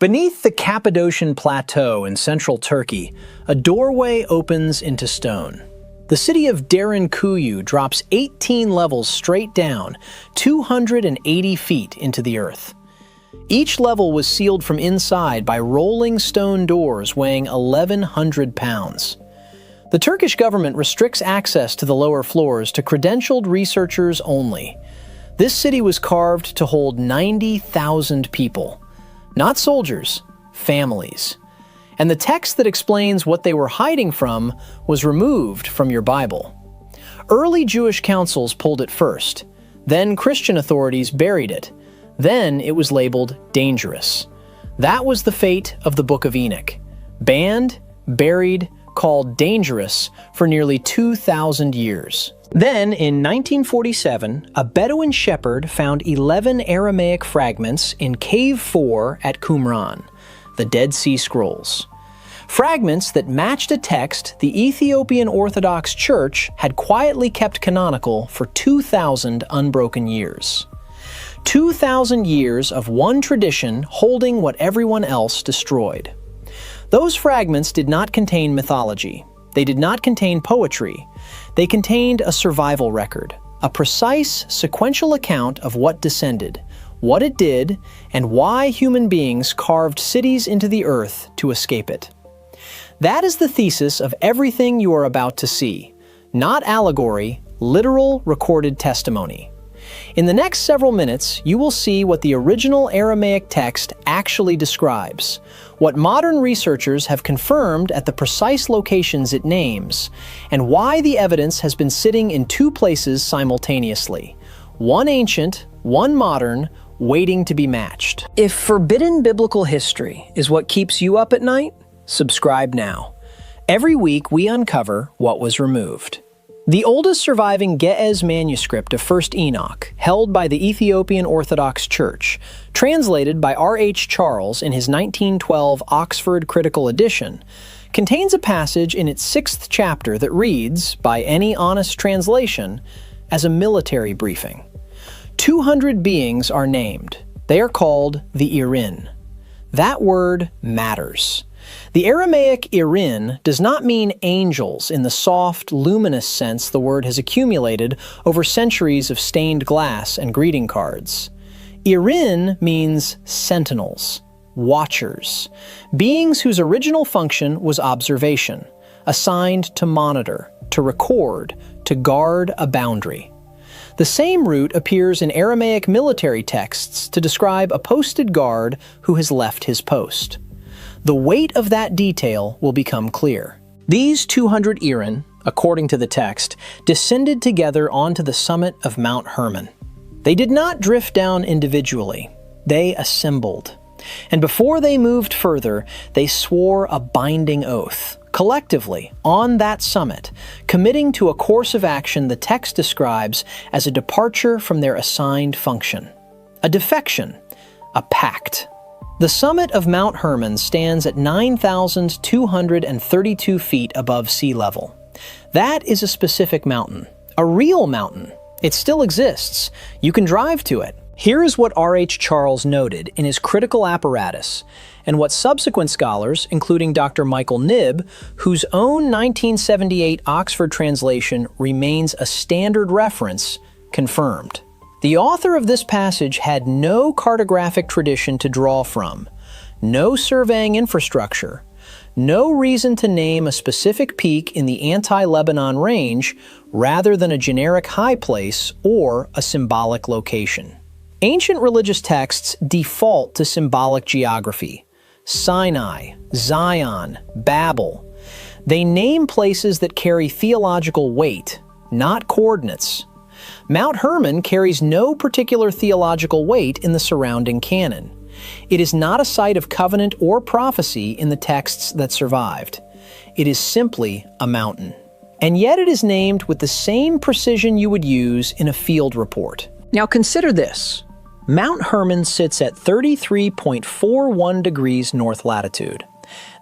Beneath the Cappadocian plateau in central Turkey, a doorway opens into stone. The city of Derinkuyu drops 18 levels straight down, 280 feet into the earth. Each level was sealed from inside by rolling stone doors weighing 1,100 pounds. The Turkish government restricts access to the lower floors to credentialed researchers only. This city was carved to hold 90,000 people. Not soldiers, families. And the text that explains what they were hiding from was removed from your Bible. Early Jewish councils pulled it first. Then Christian authorities buried it. Then it was labeled dangerous. That was the fate of the Book of Enoch. Banned, buried, called dangerous for nearly 2,000 years. Then, in 1947, a Bedouin shepherd found 11 Aramaic fragments in Cave 4 at Qumran, the Dead Sea Scrolls. Fragments that matched a text the Ethiopian Orthodox Church had quietly kept canonical for 2,000 unbroken years. 2,000 years of one tradition holding what everyone else destroyed. Those fragments did not contain mythology. They did not contain poetry. They contained a survival record, a precise, sequential account of what descended, what it did, and why human beings carved cities into the earth to escape it. That is the thesis of everything you are about to see. Not allegory, literal recorded testimony. In the next several minutes, you will see what the original Aramaic text actually describes, what modern researchers have confirmed at the precise locations it names, and why the evidence has been sitting in two places simultaneously, one ancient, one modern, waiting to be matched. If forbidden biblical history is what keeps you up at night, subscribe now. Every week we uncover what was removed. The oldest surviving Ge'ez manuscript of 1st Enoch, held by the Ethiopian Orthodox Church, translated by R.H. Charles in his 1912 Oxford Critical Edition, contains a passage in its 6th chapter that reads, by any honest translation, as a military briefing. 200 beings are named. They are called the Irin. That word matters. The Aramaic Irin does not mean angels in the soft, luminous sense the word has accumulated over centuries of stained glass and greeting cards. Irin means sentinels, watchers, beings whose original function was observation, assigned to monitor, to record, to guard a boundary. The same root appears in Aramaic military texts to describe a posted guard who has left his post. The weight of that detail will become clear. These 200 Irin, according to the text, descended together onto the summit of Mount Hermon. They did not drift down individually. They assembled. And before they moved further, they swore a binding oath, collectively, on that summit, committing to a course of action the text describes as a departure from their assigned function. A defection, a pact. The summit of Mount Hermon stands at 9,232 feet above sea level. That is a specific mountain, a real mountain. It still exists. You can drive to it. Here is what R.H. Charles noted in his critical apparatus, and what subsequent scholars, including Dr. Michael Knibb, whose own 1978 Oxford translation remains a standard reference, confirmed. The author of this passage had no cartographic tradition to draw from, no surveying infrastructure, no reason to name a specific peak in the anti-Lebanon range rather than a generic high place or a symbolic location. Ancient religious texts default to symbolic geography. Sinai, Zion, Babel. They name places that carry theological weight, not coordinates. Mount Hermon carries no particular theological weight in the surrounding canon. It is not a site of covenant or prophecy in the texts that survived. It is simply a mountain. And yet it is named with the same precision you would use in a field report. Now consider this. Mount Hermon sits at 33.41 degrees north latitude.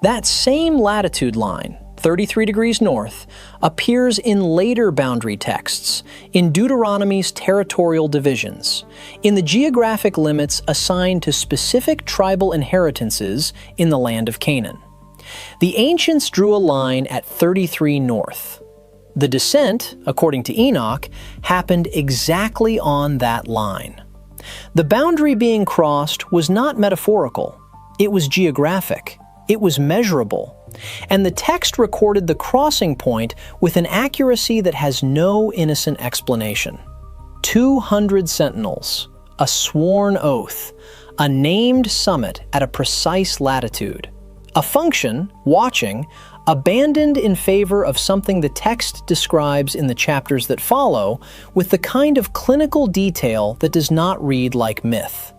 That same latitude line, 33 degrees north, appears in later boundary texts, in Deuteronomy's territorial divisions, in the geographic limits assigned to specific tribal inheritances in the land of Canaan. The ancients drew a line at 33 north. The descent, according to Enoch, happened exactly on that line. The boundary being crossed was not metaphorical. It was geographic. It was measurable. And the text recorded the crossing point with an accuracy that has no innocent explanation. 200 sentinels, a sworn oath, a named summit at a precise latitude. A function, watching, abandoned in favor of something the text describes in the chapters that follow with the kind of clinical detail that does not read like myth.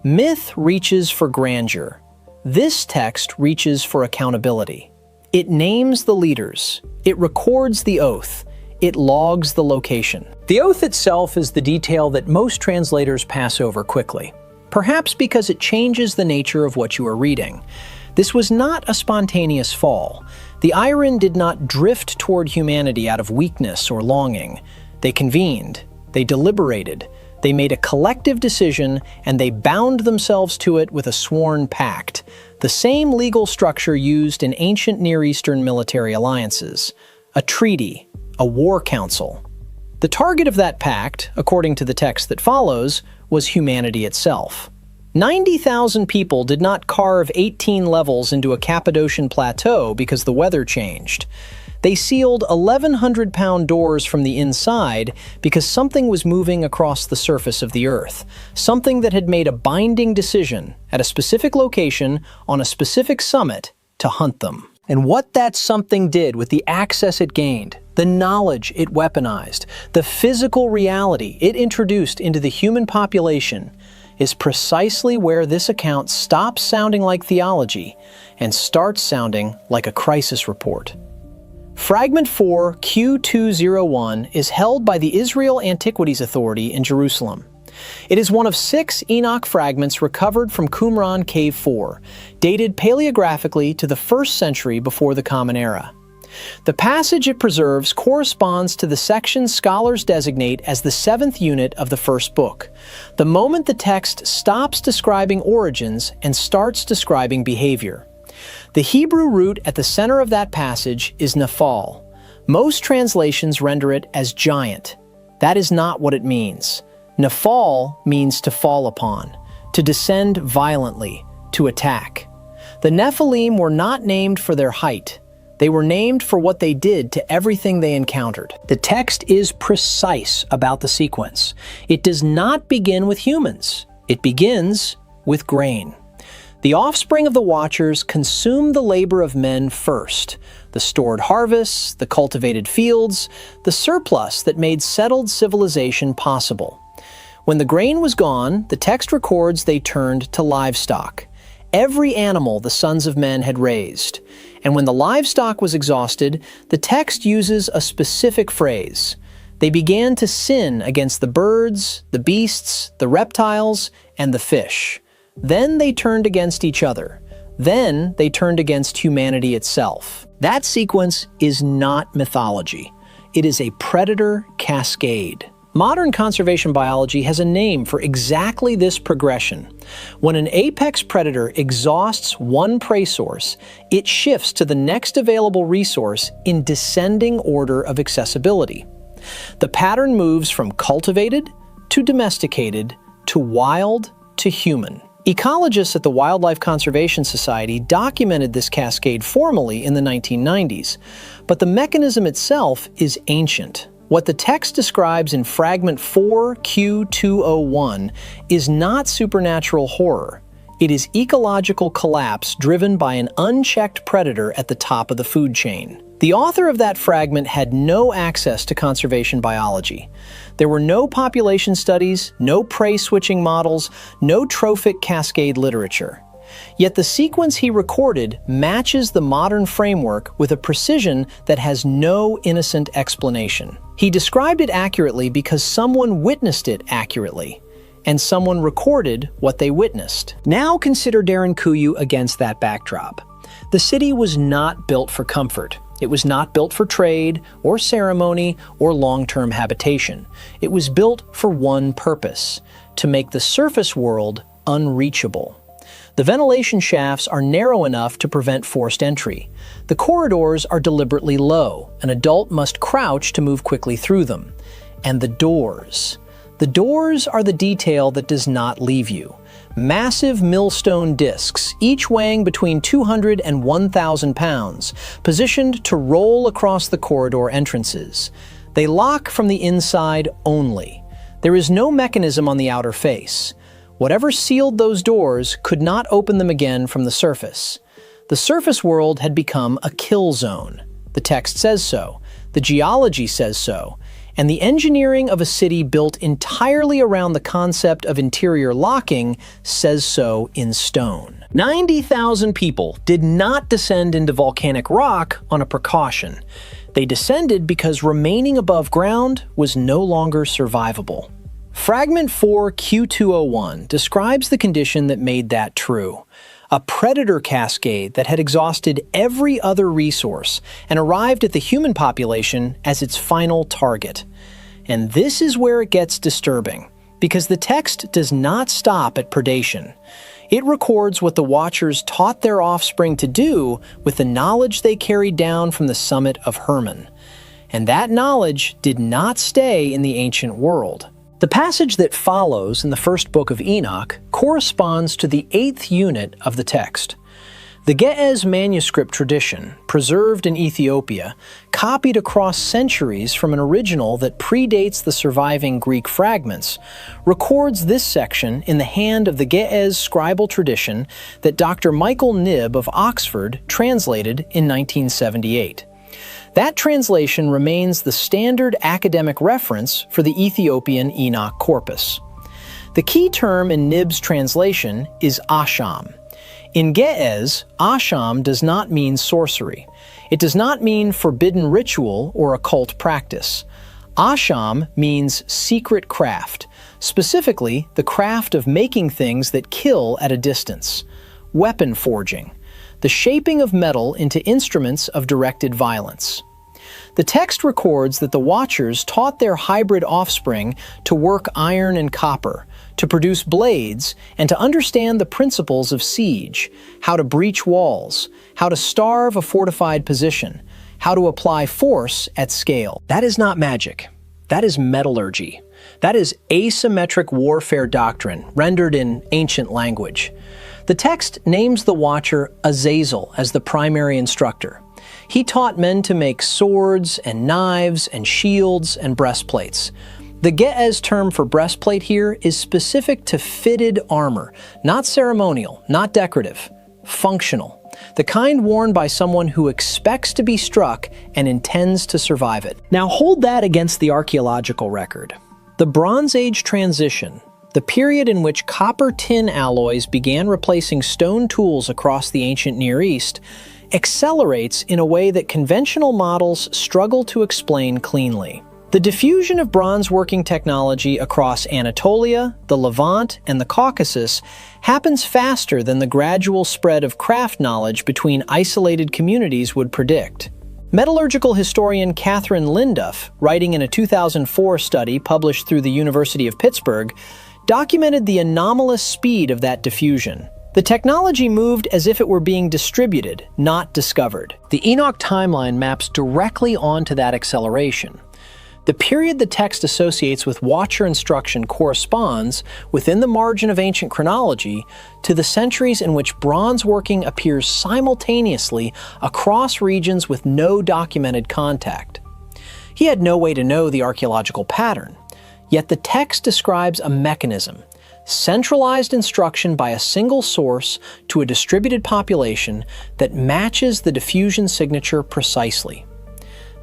Myth reaches for grandeur. This text reaches for accountability. It names the leaders. It records the oath. It logs the location. The oath itself is the detail that most translators pass over quickly, perhaps because it changes the nature of what you are reading. This was not a spontaneous fall. The Iron did not drift toward humanity out of weakness or longing. They convened. They deliberated. They made a collective decision, and they bound themselves to it with a sworn pact, the same legal structure used in ancient Near Eastern military alliances, a treaty, a war council. The target of that pact, according to the text that follows, was humanity itself. 90,000 people did not carve 18 levels into a Cappadocian plateau because the weather changed. They sealed 1,100-pound doors from the inside because something was moving across the surface of the earth, something that had made a binding decision at a specific location on a specific summit to hunt them. And what that something did with the access it gained, the knowledge it weaponized, the physical reality it introduced into the human population, is precisely where this account stops sounding like theology and starts sounding like a crisis report. Fragment 4, Q201, is held by the Israel Antiquities Authority in Jerusalem. It is one of 6 Enoch fragments recovered from Qumran Cave 4, dated paleographically to the 1st century before the Common Era. The passage it preserves corresponds to the section scholars designate as the 7th unit of the first book, the moment the text stops describing origins and starts describing behavior. The Hebrew root at the center of that passage is nephal. Most translations render it as giant. That is not what it means. Nephal means to fall upon, to descend violently, to attack. The Nephilim were not named for their height. They were named for what they did to everything they encountered. The text is precise about the sequence. It does not begin with humans. It begins with grain. The offspring of the Watchers consumed the labor of men first, the stored harvests, the cultivated fields, the surplus that made settled civilization possible. When the grain was gone, the text records they turned to livestock, every animal the sons of men had raised. And when the livestock was exhausted, the text uses a specific phrase. They began to sin against the birds, the beasts, the reptiles, and the fish. Then they turned against each other. Then they turned against humanity itself. That sequence is not mythology. It is a predator cascade. Modern conservation biology has a name for exactly this progression. When an apex predator exhausts one prey source, it shifts to the next available resource in descending order of accessibility. The pattern moves from cultivated to domesticated to wild to human. Ecologists at the Wildlife Conservation Society documented this cascade formally in the 1990s, but the mechanism itself is ancient. What the text describes in Fragment 4, Q201 is not supernatural horror. It is ecological collapse driven by an unchecked predator at the top of the food chain. The author of that fragment had no access to conservation biology. There were no population studies, no prey-switching models, no trophic cascade literature. Yet the sequence he recorded matches the modern framework with a precision that has no innocent explanation. He described it accurately because someone witnessed it accurately, and someone recorded what they witnessed. Now consider Derinkuyu against that backdrop. The city was not built for comfort. It was not built for trade or ceremony or long-term habitation. It was built for one purpose: to make the surface world unreachable. The ventilation shafts are narrow enough to prevent forced entry. The corridors are deliberately low. An adult must crouch to move quickly through them. And the doors. The doors are the detail that does not leave you. Massive millstone discs, each weighing between 200 and 1,000 pounds, positioned to roll across the corridor entrances. They lock from the inside only. There is no mechanism on the outer face. Whatever sealed those doors could not open them again from the surface. The surface world had become a kill zone. The text says so. The geology says so. And the engineering of a city built entirely around the concept of interior locking says so in stone. 90,000 people did not descend into volcanic rock on a precaution. They descended because remaining above ground was no longer survivable. Fragment 4Q201 describes the condition that made that true. A predator cascade that had exhausted every other resource and arrived at the human population as its final target. And this is where it gets disturbing, because the text does not stop at predation. It records what the Watchers taught their offspring to do with the knowledge they carried down from the summit of Hermon. And that knowledge did not stay in the ancient world. The passage that follows in the first book of Enoch corresponds to the 8th unit of the text. The Ge'ez manuscript tradition, preserved in Ethiopia, copied across centuries from an original that predates the surviving Greek fragments, records this section in the hand of the Ge'ez scribal tradition that Dr. Michael Knibb of Oxford translated in 1978. That translation remains the standard academic reference for the Ethiopian Enoch corpus. The key term in Knibb's translation is asham. In Ge'ez, asham does not mean sorcery. It does not mean forbidden ritual or occult practice. Asham means secret craft, specifically the craft of making things that kill at a distance, weapon forging, the shaping of metal into instruments of directed violence. The text records that the Watchers taught their hybrid offspring to work iron and copper, to produce blades, and to understand the principles of siege, how to breach walls, how to starve a fortified position, how to apply force at scale. That is not magic. That is metallurgy. That is asymmetric warfare doctrine, rendered in ancient language. The text names the Watcher Azazel as the primary instructor. He taught men to make swords and knives and shields and breastplates. The Ge'ez term for breastplate here is specific to fitted armor, not ceremonial, not decorative, functional. The kind worn by someone who expects to be struck and intends to survive it. Now hold that against the archaeological record. The Bronze Age transition, the period in which copper-tin alloys began replacing stone tools across the ancient Near East, accelerates in a way that conventional models struggle to explain cleanly. The diffusion of bronze working technology across Anatolia, the Levant, and the Caucasus happens faster than the gradual spread of craft knowledge between isolated communities would predict. Metallurgical historian Catherine Linduff, writing in a 2004 study published through the University of Pittsburgh, documented the anomalous speed of that diffusion. The technology moved as if it were being distributed, not discovered. The Enoch timeline maps directly onto that acceleration. The period the text associates with Watcher instruction corresponds, within the margin of ancient chronology, to the centuries in which bronze working appears simultaneously across regions with no documented contact. He had no way to know the archaeological pattern, yet the text describes a mechanism, centralized instruction by a single source to a distributed population that matches the diffusion signature precisely.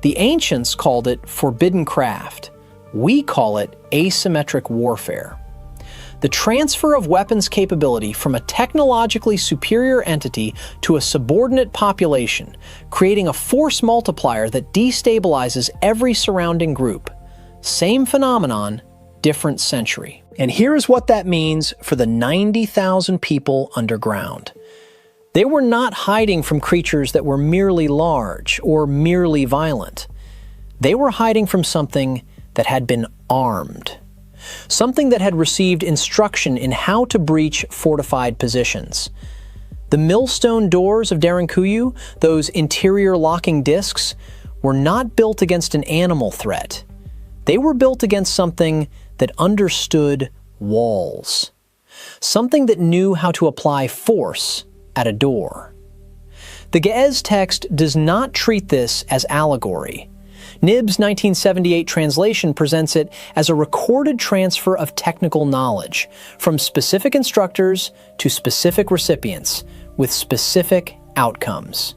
The ancients called it forbidden craft. We call it asymmetric warfare. The transfer of weapons capability from a technologically superior entity to a subordinate population, creating a force multiplier that destabilizes every surrounding group. Same phenomenon, different century. And here's what that means for the 90,000 people underground. They were not hiding from creatures that were merely large or merely violent. They were hiding from something that had been armed. Something that had received instruction in how to breach fortified positions. The millstone doors of Derinkuyu, those interior locking discs, were not built against an animal threat. They were built against something that understood walls. Something that knew how to apply force at a door. The Ge'ez text does not treat this as allegory. Nib's 1978 translation presents it as a recorded transfer of technical knowledge from specific instructors to specific recipients with specific outcomes.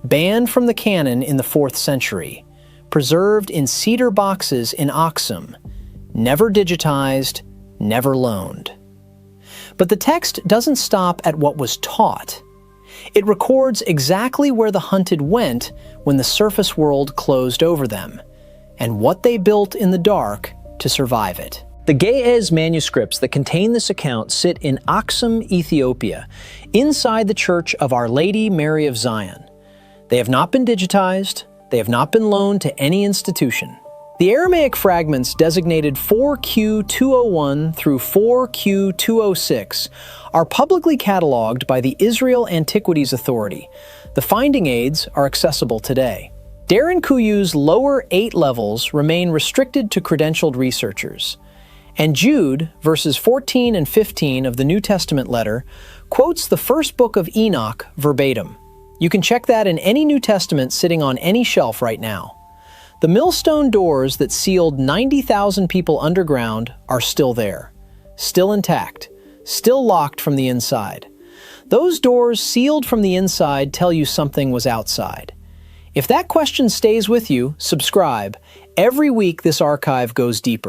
Banned from the canon in the 4th century, preserved in cedar boxes in Aksum, never digitized, never loaned. But the text doesn't stop at what was taught. It records exactly where the hunted went when the surface world closed over them, and what they built in the dark to survive it. The Ge'ez manuscripts that contain this account sit in Aksum, Ethiopia, inside the Church of Our Lady Mary of Zion. They have not been digitized, they have not been loaned to any institution. The Aramaic fragments designated 4Q201 through 4Q206 are publicly cataloged by the Israel Antiquities Authority. The finding aids are accessible today. Derinkuyu's lower 8 levels remain restricted to credentialed researchers. And Jude, verses 14 and 15 of the New Testament letter, quotes the first book of Enoch verbatim. You can check that in any New Testament sitting on any shelf right now. The millstone doors that sealed 90,000 people underground are still there, still intact, still locked from the inside. Those doors sealed from the inside tell you something was outside. If that question stays with you, subscribe. Every week this archive goes deeper.